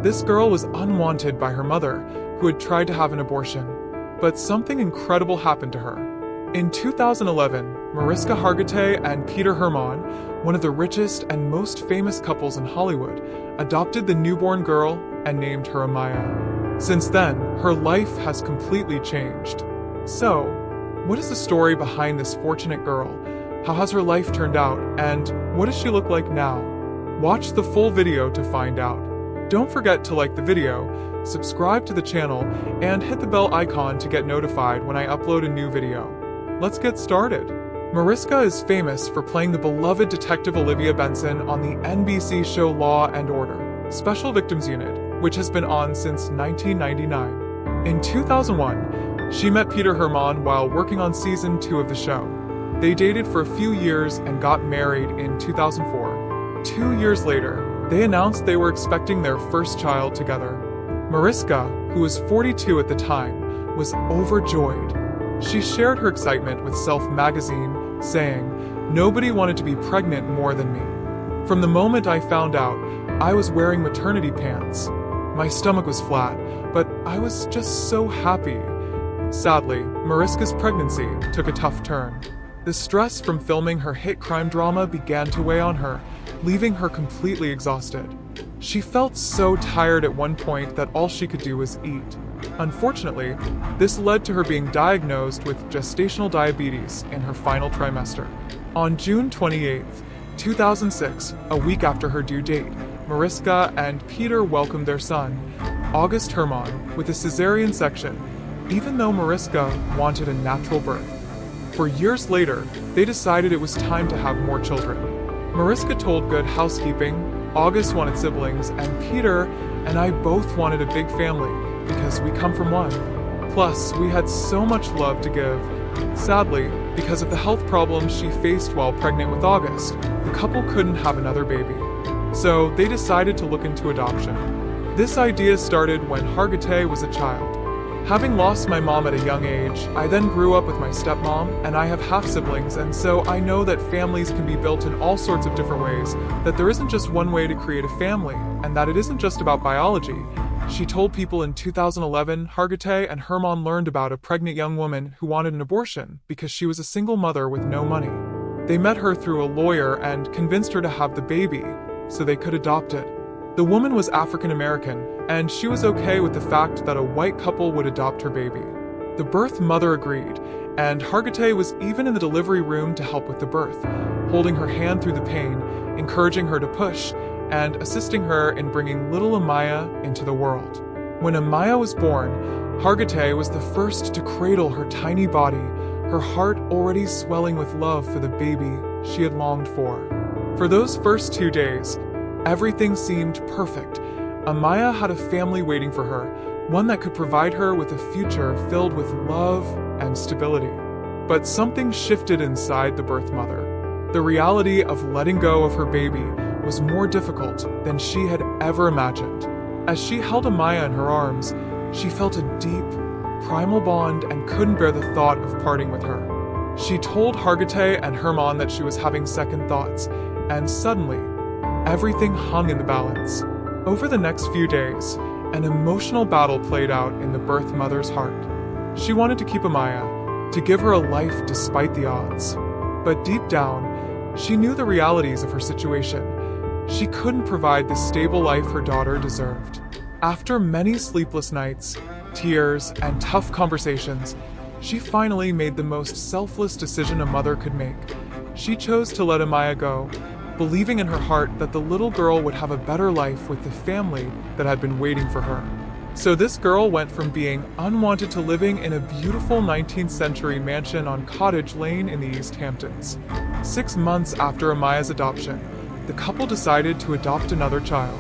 This girl was unwanted by her mother, who had tried to have an abortion. But something incredible happened to her. In 2011, Mariska Hargitay and Peter Hermann, one of the richest and most famous couples in Hollywood, adopted the newborn girl and named her Amaya. Since then, her life has completely changed. So, what is the story behind this fortunate girl? How has her life turned out, and what does she look like now? Watch the full video to find out. Don't forget to like the video, subscribe to the channel, and hit the bell icon to get notified when I upload a new video. Let's get started. Mariska is famous for playing the beloved detective Olivia Benson on the NBC show Law & Order, Special Victims Unit, which has been on since 1999. In 2001, she met Peter Hermann while working on season 2 of the show. They dated for a few years and got married in 2004. 2 years later, they announced they were expecting their first child together. Mariska, who was 42 at the time, was overjoyed. She shared her excitement with Self magazine, saying, "Nobody wanted to be pregnant more than me. From the moment I found out, I was wearing maternity pants. My stomach was flat, but I was just so happy." Sadly, Mariska's pregnancy took a tough turn. The stress from filming her hit crime drama began to weigh on her, leaving her completely exhausted. She felt so tired at one point that all she could do was eat. Unfortunately, this led to her being diagnosed with gestational diabetes in her final trimester. On June 28, 2006, a week after her due date, Mariska and Peter welcomed their son, August Hermann, with a cesarean section, even though Mariska wanted a natural birth. For years later, they decided it was time to have more children. Mariska told Good Housekeeping, August wanted siblings, and Peter and I both wanted a big family, because we come from one. Plus, we had so much love to give. Sadly, because of the health problems she faced while pregnant with August, the couple couldn't have another baby. So they decided to look into adoption. This idea started when Hargitay was a child. Having lost my mom at a young age, I then grew up with my stepmom, and I have half-siblings, and so I know that families can be built in all sorts of different ways, that there isn't just one way to create a family, and that it isn't just about biology. She told people in 2011 Hargitay and Hermann learned about a pregnant young woman who wanted an abortion because she was a single mother with no money. They met her through a lawyer and convinced her to have the baby so they could adopt it. The woman was African American, and she was okay with the fact that a white couple would adopt her baby. The birth mother agreed, and Hargitay was even in the delivery room to help with the birth, holding her hand through the pain, encouraging her to push, and assisting her in bringing little Amaya into the world. When Amaya was born, Hargitay was the first to cradle her tiny body, her heart already swelling with love for the baby she had longed for. For those first 2 days, everything seemed perfect. Amaya had a family waiting for her, one that could provide her with a future filled with love and stability. But something shifted inside the birth mother. The reality of letting go of her baby was more difficult than she had ever imagined. As she held Amaya in her arms, she felt a deep, primal bond and couldn't bear the thought of parting with her. She told Hargitay and Hermann that she was having second thoughts, and suddenly, everything hung in the balance. Over the next few days, an emotional battle played out in the birth mother's heart. She wanted to keep Amaya, to give her a life despite the odds. But deep down, she knew the realities of her situation. She couldn't provide the stable life her daughter deserved. After many sleepless nights, tears, and tough conversations, she finally made the most selfless decision a mother could make. She chose to let Amaya go, believing in her heart that the little girl would have a better life with the family that had been waiting for her. So this girl went from being unwanted to living in a beautiful 19th century mansion on Cottage Lane in the East Hamptons. 6 months after Amaya's adoption, the couple decided to adopt another child.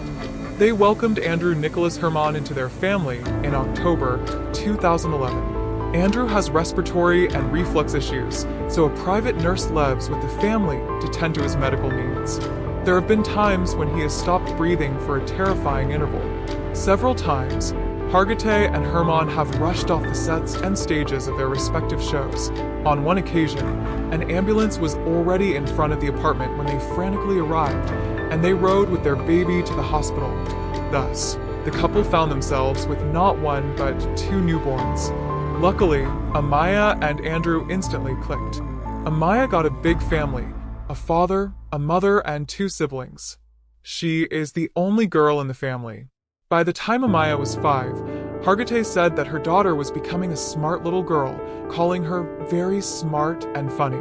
They welcomed Andrew Nicholas Hermann into their family in October 2011. Andrew has respiratory and reflux issues, so a private nurse lives with the family to tend to his medical needs. There have been times when he has stopped breathing for a terrifying interval. Several times, Hargitay and Hermann have rushed off the sets and stages of their respective shows. On one occasion, an ambulance was already in front of the apartment when they frantically arrived, and they rode with their baby to the hospital. Thus, the couple found themselves with not one but two newborns. Luckily, Amaya and Andrew instantly clicked. Amaya got a big family, a father, a mother, and two siblings. She is the only girl in the family. By the time Amaya was 5, Hargitay said that her daughter was becoming a smart little girl, calling her very smart and funny.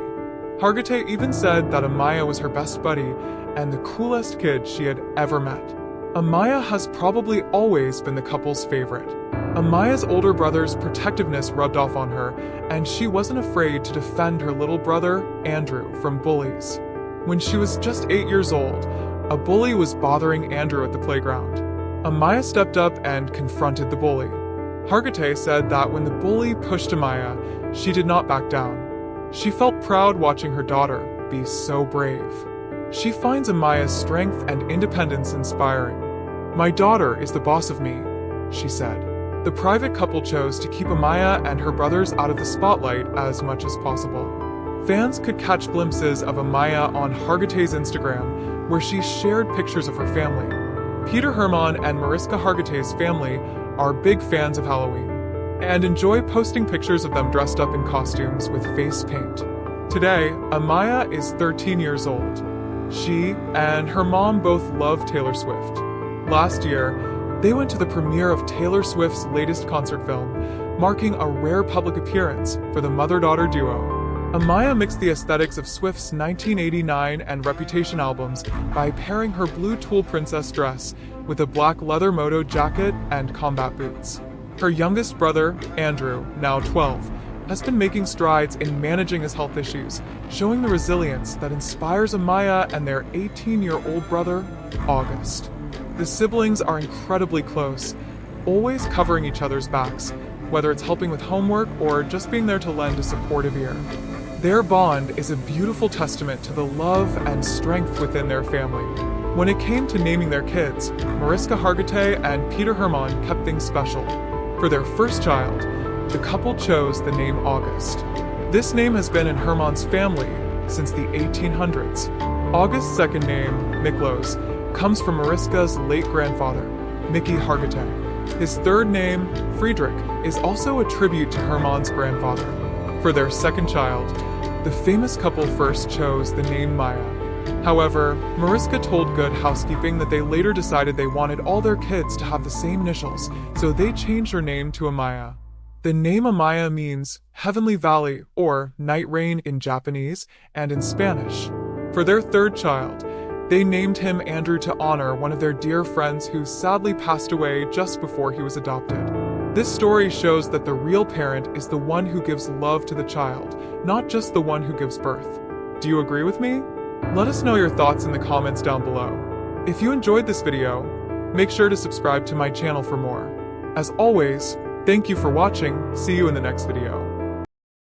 Hargitay even said that Amaya was her best buddy and the coolest kid she had ever met. Amaya has probably always been the couple's favorite. Amaya's older brother's protectiveness rubbed off on her, and she wasn't afraid to defend her little brother, Andrew, from bullies. When she was just 8 years old, a bully was bothering Andrew at the playground. Amaya stepped up and confronted the bully. Hargitay said that when the bully pushed Amaya, she did not back down. She felt proud watching her daughter be so brave. She finds Amaya's strength and independence inspiring. "My daughter is the boss of me," she said. The private couple chose to keep Amaya and her brothers out of the spotlight as much as possible. Fans could catch glimpses of Amaya on Hargitay's Instagram, where she shared pictures of her family. Peter Hermann and Mariska Hargitay's family are big fans of Halloween and enjoy posting pictures of them dressed up in costumes with face paint. Today, Amaya is 13 years old. She and her mom both love Taylor Swift. Last year, they went to the premiere of Taylor Swift's latest concert film, marking a rare public appearance for the mother-daughter duo. Amaya mixed the aesthetics of Swift's 1989 and Reputation albums by pairing her blue tulle princess dress with a black leather moto jacket and combat boots. Her youngest brother, Andrew, now 12, has been making strides in managing his health issues, showing the resilience that inspires Amaya and their 18-year-old brother, August. The siblings are incredibly close, always covering each other's backs, whether it's helping with homework or just being there to lend a supportive ear. Their bond is a beautiful testament to the love and strength within their family. When it came to naming their kids, Mariska Hargitay and Peter Hermann kept things special. For their first child, the couple chose the name August. This name has been in Hermann's family since the 1800s. August's second name, Miklos, comes from Mariska's late grandfather, Mickey Hargitay. His third name, Friedrich, is also a tribute to Hermann's grandfather. For their second child, the famous couple first chose the name Maya. However, Mariska told Good Housekeeping that they later decided they wanted all their kids to have the same initials, so they changed her name to Amaya. The name Amaya means heavenly valley or night rain in Japanese and in Spanish. For their third child, they named him Andrew to honor one of their dear friends who sadly passed away just before he was adopted. This story shows that the real parent is the one who gives love to the child, not just the one who gives birth. Do you agree with me? Let us know your thoughts in the comments down below. If you enjoyed this video, make sure to subscribe to my channel for more. As always, thank you for watching. See you in the next video.